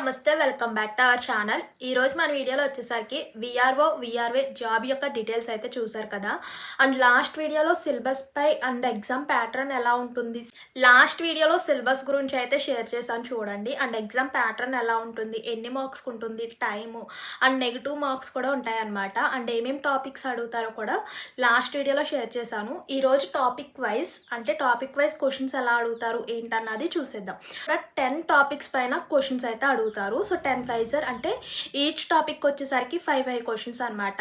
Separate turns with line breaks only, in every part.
నమస్తే, welcome back to our channel. ఈరోజు మన వీడియోలో వచ్చేసరికి విఆర్వే జాబ్ యొక్క డీటెయిల్స్ అయితే చూసారు కదా. అండ్ లాస్ట్ వీడియోలో సిలబస్ పై అండ్ ఎగ్జామ్ ప్యాటర్న్ ఎలా ఉంటుంది, లాస్ట్ వీడియోలో సిలబస్ గురించి అయితే షేర్ చేశాను చూడండి. అండ్ ఎగ్జామ్ ప్యాటర్న్ ఎలా ఉంటుంది, ఎన్ని మార్క్స్ ఉంటుంది, టైము అండ్ నెగిటివ్ మార్క్స్ కూడా ఉంటాయన్నమాట. అండ్ ఏమేమి టాపిక్స్ అడుగుతారో కూడా లాస్ట్ వీడియోలో షేర్ చేశాను. ఈరోజు టాపిక్ వైజ్ క్వశ్చన్స్ ఎలా అడుగుతారు ఏంటన్నది చూసేద్దాం. 10 టాపిక్స్ పైన క్వశ్చన్స్ అయితే అడుగుతారు. సో 10 వైజర్ అంటే ఈచ్ టాపిక్ వచ్చేసరికి 5 క్వశ్చన్స్ అనమాట.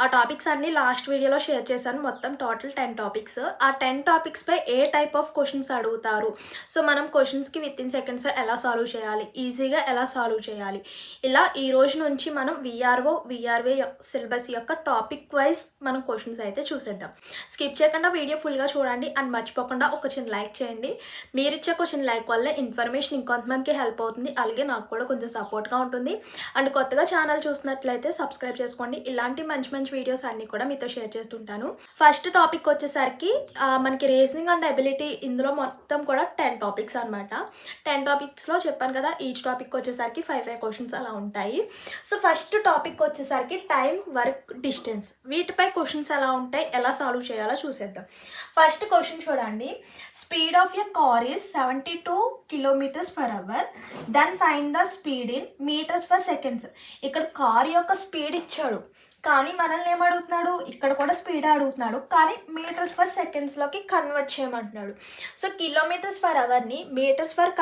ఆ టాపిక్స్ అన్ని లాస్ట్ వీడియోలో షేర్ చేశాను. మొత్తం టోటల్ 10 టాపిక్స్. ఆ 10 టాపిక్స్ పై ఏ టైప్ ఆఫ్ క్వశ్చన్స్ అడుగుతారు, సో మనం క్వశ్చన్స్కి విత్ ఇన్ సెకండ్స్ ఎలా సాల్వ్ చేయాలి, ఈజీగా ఎలా సాల్వ్ చేయాలి, ఇలా ఈ రోజు నుంచి మనం విఆర్వే సిలబస్ యొక్క టాపిక్ వైజ్ మనం క్వశ్చన్స్ అయితే చూసేద్దాం. స్కిప్ చేయకుండా వీడియో ఫుల్గా చూడండి. అండ్ మర్చిపోకుండా ఒక చిన్న లైక్ చేయండి. మీరు ఇచ్చే క్వశ్చన్ లైక్ వల్ల ఇన్ఫర్మేషన్ ఇంకొంతమందికి హెల్ప్ అవుతుంది, అలాగే నాకు కూడా కొంచెం సపోర్ట్గా ఉంటుంది. అండ్ కొత్తగా ఛానల్ చూసినట్లయితే సబ్స్క్రైబ్ చేసుకోండి. ఇలాంటి మంచి మంచి వీడియోస్ అన్నీ కూడా మీతో షేర్ చేస్తుంటాను. ఫస్ట్ టాపిక్ వచ్చేసరికి మనకి రీజనింగ్ అండ్ ఎబిలిటీ. ఇందులో మొత్తం కూడా 10 టాపిక్స్ అనమాట. 10 టాపిక్స్లో చెప్పాను కదా, ఈచ్ టాపిక్ వచ్చేసరికి 5 క్వశ్చన్స్ అలా ఉంటాయి. సో ఫస్ట్ టాపిక్ వచ్చేసరికి టైం, వర్క్, డిస్టెన్స్. వీటిపై క్వశ్చన్స్ ఎలా ఉంటాయి, ఎలా సాల్వ్ చేయాలో చూసేద్దాం. ఫస్ట్ క్వశ్చన్ చూడండి. Speed of a car is 72 km/h. Then find the speed in metres per seconds. ఇక్కడ కార్ యొక్క స్పీడ్ ఇచ్చాడు, కానీ మనల్ని ఏమడుగుతున్నాడు, ఇక్కడ కూడా స్పీడ్ అడుగుతున్నాడు, కానీ మీటర్స్ పర్ సెకండ్స్లోకి కన్వర్ట్ చేయమంటున్నాడు. సో km/hని మీటర్స్ పర్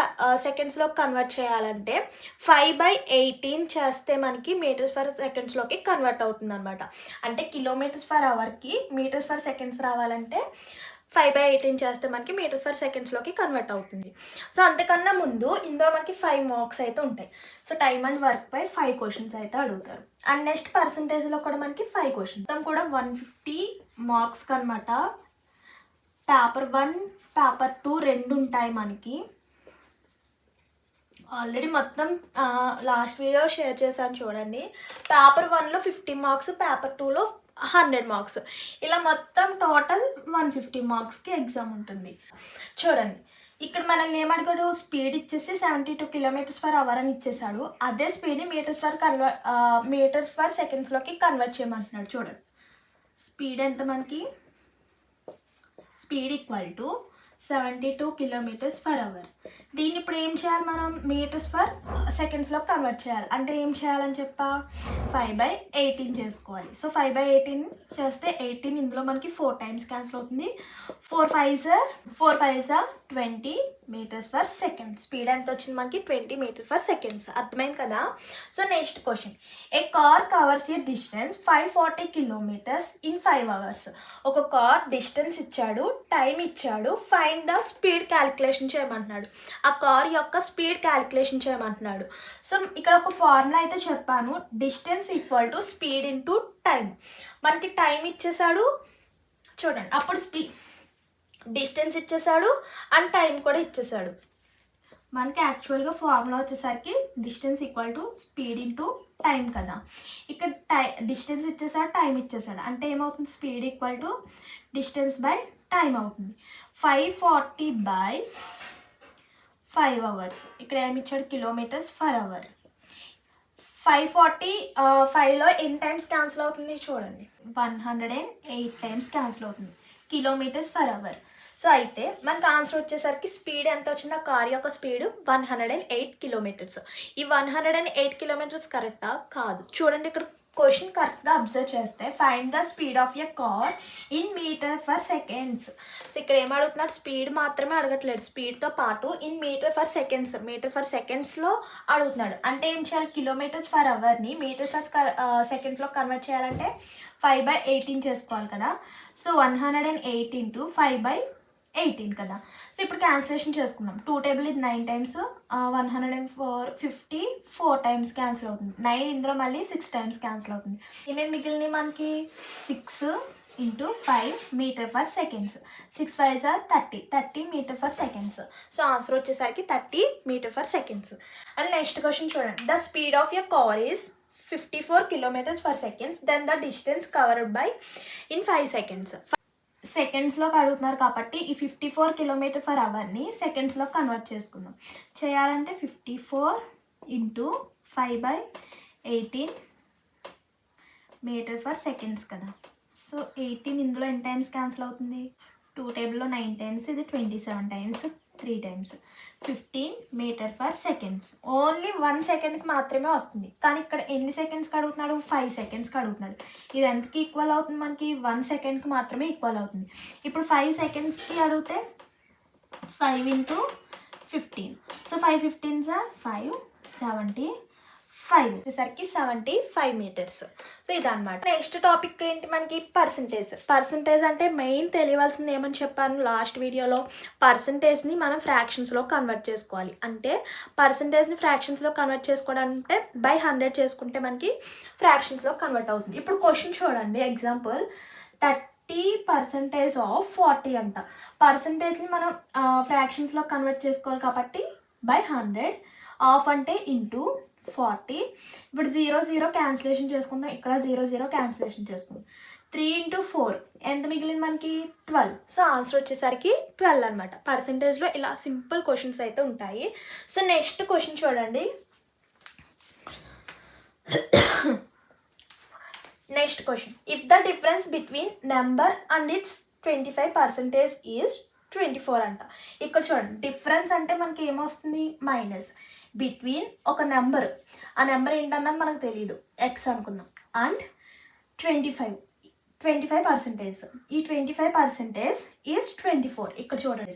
సెకండ్స్లోకి కన్వర్ట్ చేయాలంటే 5/18 చేస్తే మనకి మీటర్స్ పర్ సెకండ్స్లోకి కన్వర్ట్ అవుతుంది అనమాట. అంటే km/hకి మీటర్స్ పర్ సెకండ్స్ రావాలంటే 5/18 చేస్తే మనకి మీటర్ పర్ సెకండ్స్లోకి కన్వర్ట్ అవుతుంది. సో అంతకన్నా ముందు ఇందులో మనకి 5 మార్క్స్ అయితే ఉంటాయి. సో టైమ్ అండ్ వర్క్ పై 5 క్వశ్చన్స్ అయితే అడుగుతారు. అండ్ నెక్స్ట్ పర్సంటేజ్లో కూడా మనకి 5 క్వశ్చన్స్, మొత్తం కూడా 150 మార్క్స్కి అనమాట. పేపర్ 1, పేపర్ 2 రెండు ఉంటాయి మనకి. ఆల్రెడీ మొత్తం లాస్ట్ వీడియో షేర్ చేశాను చూడండి. పేపర్ 1లో 50 మార్క్స్, పేపర్ 2లో 100 మార్క్స్. ఇలా మొత్తం టోటల్ 150 మార్క్స్కి ఎగ్జామ్ ఉంటుంది. చూడండి, ఇక్కడ మనల్ని ఏమడిగాడు, స్పీడ్ ఇచ్చేసి 72 km/h అని ఇచ్చేసాడు. అదే స్పీడ్ని మీటర్స్ పర్ సెకండ్స్లోకి కన్వర్ట్ చేయమంటున్నాడు. చూడండి, స్పీడ్ ఎంత మనకి, స్పీడ్ ఈక్వల్ టు 72 km/h. దీన్ని ఇప్పుడు ఏం చేయాలి, మనం మీటర్స్ పర్ సెకండ్స్లో కన్వర్ట్ చేయాలి. అంటే ఏం చేయాలని చెప్పా, 5/18 చేసుకోవాలి. సో 5/18 చేస్తే 18 ఇందులో మనకి 4 టైమ్స్ క్యాన్సిల్ అవుతుంది. 4 5 20 మీటర్స్ పర్ సెకండ్. స్పీడ్ ఎంత వచ్చింది మనకి, 20 మీటర్స్ పర్ సెకండ్స్. అర్థమైంది కదా. So next question. A car covers a distance 540 km in 5 hours. ఒక కార్ డిస్టెన్స్ ఇచ్చాడు, టైం ఇచ్చాడు, ఫైండ్ ద స్పీడ్ క్యాలిక్యులేషన్ చేయమంటున్నాడు. ఆ కార్ యొక్క స్పీడ్ క్యాలిక్యులేషన్ చేయమంటున్నాడు. సో ఇక్కడ ఒక ఫార్ములా అయితే చెప్పాను, distance equal to speed into time. మనకి టైం ఇచ్చేసాడు చూడండి, అప్పుడు డిస్టెన్స్ ఇచ్చేసాడు అండ్ టైం కూడా ఇచ్చేసాడు. మనకి యాక్చువల్గా ఫార్ములా వచ్చేసరికి distance equal to speed into time కదా. ఇక్కడ డిస్టెన్స్ ఇచ్చేసాడు, టైం ఇచ్చేసాడు, అంటే ఏమవుతుంది, speed equal to distance by time అవుతుంది. 540/5 hours. ఇక్కడ ఏమి ఇచ్చాడు, km/h. 540/5లో ఎన్ని టైమ్స్ క్యాన్సిల్ అవుతుంది చూడండి, 108 టైమ్స్ క్యాన్సిల్ అవుతుంది km/h. సో అయితే మనకు ఆన్సర్ వచ్చేసరికి స్పీడ్ ఎంత వచ్చింది, ఆ కార్ యొక్క స్పీడ్ 108 km. ఈ 108 km కరెక్టా కాదు చూడండి. ఇక్కడ క్వశ్చన్ కరెక్ట్గా అబ్జర్వ్ చేస్తే find the speed of a car in metre per seconds. So ఇక్కడ ఏమడుగుతున్నాడు, స్పీడ్ మాత్రమే అడగట్లేదు, స్పీడ్తో పాటు ఇన్ మీటర్ పర్ సెకండ్స్లో అడుగుతున్నాడు. అంటే ఏం చేయాలి, km/hని మీటర్ పర్ సెకండ్స్లో కన్వర్ట్ చేయాలంటే 5/18 చేసుకోవాలి కదా. సో 108 ఇంటూ 5/18 కదా. సో ఇప్పుడు క్యాన్సిలేషన్ చేసుకుందాం. 2 టేబుల్ ఇది 9 టైమ్స్, 154 టైమ్స్ క్యాన్సిల్ అవుతుంది. 9 ఇందులో మళ్ళీ 6 టైమ్స్ క్యాన్సిల్ అవుతుంది. ఏమేమి మిగిలినాయి మనకి, 6 into 5 metre per seconds. 6 5 30 metre per seconds. So answer వచ్చేసరికి 30 metre per seconds. And next question చూడండి. The speed of a car is 54 km/s. Then the distance covered by in 5 seconds. సెకండ్స్లోకి అడుగుతున్నారు కాబట్టి ఈ 54 km/hని సెకండ్స్లో కన్వర్ట్ చేసుకుందాం. చేయాలంటే 54 ఇంటూ 5/18 మీటర్ ఫర్ సెకండ్స్ కదా. సో 18 ఇందులో ఎన్ని టైమ్స్ క్యాన్సిల్ అవుతుంది, 2 టేబుల్లో 9 టైమ్స్, ఇది 27 times, 3 times, 15 metre for seconds. Only 1 సెకండ్కి మాత్రమే వస్తుంది, కానీ ఇక్కడ ఎన్ని సెకండ్స్కి అడుగుతున్నాడు, 5 సెకండ్స్కి అడుగుతున్నాడు. ఇది ఎంతకి ఈక్వల్ అవుతుంది మనకి, 1 సెకండ్కి మాత్రమే ఈక్వల్ అవుతుంది. ఇప్పుడు 5 సెకండ్స్కి అడిగితే 5 ఇంటూ 15. సో 5 15s are 5, 75 వచ్చేసరికి 75 మీటర్స్. సో ఇదన్నమాట. నెక్స్ట్ టాపిక్ ఏంటి మనకి, పర్సంటేజ్. పర్సంటేజ్ అంటే మెయిన్ తెలియవలసింది ఏమని చెప్పాను లాస్ట్ వీడియోలో, పర్సంటేజ్ని మనం ఫ్రాక్షన్స్లో కన్వర్ట్ చేసుకోవాలి. అంటే పర్సంటేజ్ని ఫ్రాక్షన్స్లో కన్వర్ట్ చేసుకోవడం అంటే బై 100 చేసుకుంటే మనకి ఫ్రాక్షన్స్లో కన్వర్ట్ అవుతుంది. ఇప్పుడు క్వశ్చన్ చూడండి, ఎగ్జాంపుల్ 30% ఆఫ్ 40 అంట. పర్సంటేజ్ని మనం ఫ్రాక్షన్స్లో కన్వర్ట్ చేసుకోవాలి కాబట్టి బై 100, ఆఫ్ అంటే ఇంటూ 40. ఇప్పుడు 0 0 క్యాన్సిలేషన్ చేసుకుందాం, ఇక్కడ 0 0 క్యాన్సిలేషన్ చేసుకుందాం. 3 ఇంటూ 4 ఎంత మిగిలింది మనకి, 12. సో ఆన్సర్ వచ్చేసరికి 12 అనమాట. పర్సంటేజ్లో ఇలా సింపుల్ క్వశ్చన్స్ అయితే ఉంటాయి. సో నెక్స్ట్ క్వశ్చన్ చూడండి. Next question, if the difference between number and it's 25% is 24 అంట. ఇక్కడ చూడండి, డిఫరెన్స్ అంటే మనకి ఏమొస్తుంది, మైనస్, బిట్వీన్ ఒక నెంబర్, ఆ నెంబర్ ఏంటన్నది మనకు తెలియదు, ఎక్స్ అనుకుందాం, అండ్ 25%. ఈ 25% ఈజ్ 24. ఇక్కడ చూడండి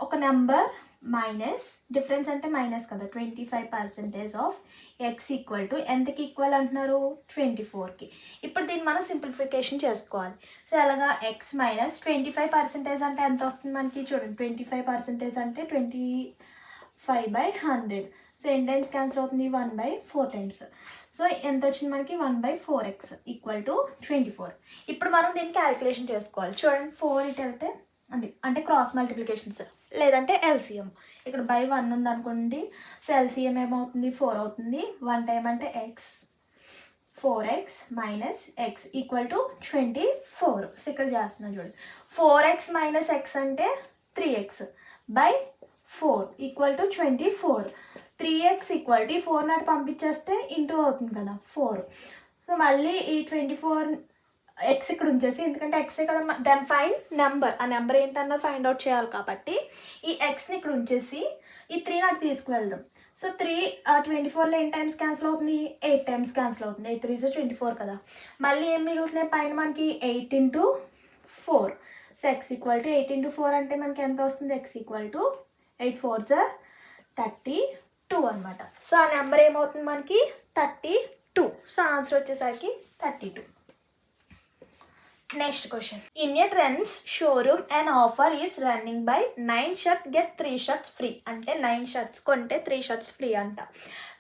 ఒక నెంబర్ మైనస్, డిఫరెన్స్ అంటే మైనస్ కదా, 25% ఆఫ్ ఎక్స్ ఈక్వల్ టు ఎంతకి ఈక్వల్ అంటున్నారు, 24కి. ఇప్పుడు దీన్ని మనం సింప్లిఫికేషన్ చేసుకోవాలి. సో అలాగా ఎక్స్ మైనస్ 25% అంటే ఎంత వస్తుంది మనకి, చూడండి 25% అంటే 25/100. సో ఎన్ని టైమ్స్ క్యాన్సిల్ అవుతుంది, 1/4 టైమ్స్. సో ఎంత వచ్చింది మనకి, 1/4x ఈక్వల్ టు 24. ఇప్పుడు మనం దీన్ని క్యాలిక్యులేషన్ చేసుకోవాలి. చూడండి 4 ఇటు వెళ్తే అంటే క్రాస్ మల్టిప్లికేషన్స్, లేదంటే ఎల్సిఎం. ఇక్కడ బై 1 ఉంది అనుకోండి, సో ఎల్సిఎం ఏమవుతుంది, 4 అవుతుంది. 1 టైం అంటే X, 4x minus X equal to 24. So ఇక్కడ చేస్తున్నాను చూడండి, 4x మైనస్ ఎక్స్ అంటే 3x by 4 equal to 24. 3x equal to 4 నాటి పంపించేస్తే ఇంటూ అవుతుంది కదా 4. సో మళ్ళీ ఈ 24 ఎక్స్ ఇక్కడ ఉంచేసి, ఎందుకంటే ఎక్సే కదా, దాని ఫైండ్ నెంబర్, ఆ నెంబర్ ఏంటన్నా ఫైండ్ అవుట్ చేయాలి కాబట్టి ఈ ఎక్స్ని ఇక్కడ ఉంచేసి ఈ 3 నాటి తీసుకువెళ్దాం. సో 24లో ఎన్ని టైమ్స్ క్యాన్సిల్ అవుతుంది, 8 టైమ్స్ క్యాన్సిల్ అవుతుంది. 8 3 24 కదా. మళ్ళీ ఏం మిగులుతున్నాయి పైన మనకి, 8 into 4. So X equal to 8 into 4 అంటే మనకి ఎంత వస్తుంది, X equal to 8 4s are 32 అనమాట. సో ఆ నెంబర్ ఏమవుతుంది మనకి, 32. సో ఆన్సర్ వచ్చేసరికి 32. Next question, in a trends showroom and offer is running by 9 shirt get 3 shirts free. అంటే 9 షర్ట్స్ కొంటే 3 షర్ట్స్ ఫ్రీ అంట.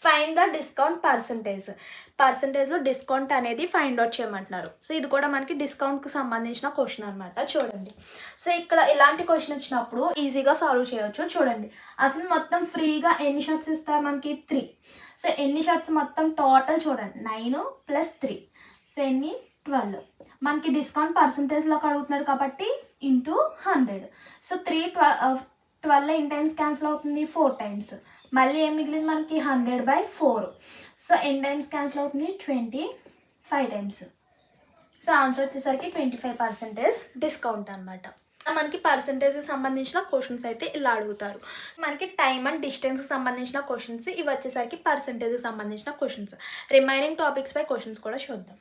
ఫైండ్ ద డిస్కౌంట్ పర్సంటేజ్లో డిస్కౌంట్ అనేది find out చేయమంటున్నారు. సో ఇది కూడా మనకి డిస్కౌంట్కి సంబంధించిన క్వశ్చన్ అనమాట. చూడండి, సో ఇక్కడ ఇలాంటి క్వశ్చన్ వచ్చినప్పుడు ఈజీగా సాల్వ్ చేయవచ్చు. చూడండి, అసలు మొత్తం ఫ్రీగా ఎన్ని షర్ట్స్ ఇస్తారు మనకి, 3. సో ఎన్ని షర్ట్స్ మొత్తం టోటల్ చూడండి, 9 + 3. సో ఎన్ని, 12. మనకి డిస్కౌంట్ పర్సంటేజ్లోకి అడుగుతున్నాడు కాబట్టి ఇంటూ 100. సో 12 ఎన్ని టైమ్స్ క్యాన్సిల్ అవుతుంది, 4 టైమ్స్. మళ్ళీ ఏం మిగిలింది మనకి, 100/4. సో ఎన్ని టైమ్స్ క్యాన్సిల్ అవుతుంది, 25 టైమ్స్. సో ఆన్సర్ వచ్చేసరికి 25% డిస్కౌంట్ అనమాట. మనకి పర్సంటేజ్కి సంబంధించిన క్వశ్చన్స్ అయితే ఇలా అడుగుతారు. మనకి టైమ్ అండ్ డిస్టెన్స్కి సంబంధించిన క్వశ్చన్స్, ఇవి వచ్చేసరికి పర్సంటేజ్కి సంబంధించిన క్వశ్చన్స్. రిమైనింగ్ టాపిక్స్ పై క్వశ్చన్స్ కూడా చూద్దాం.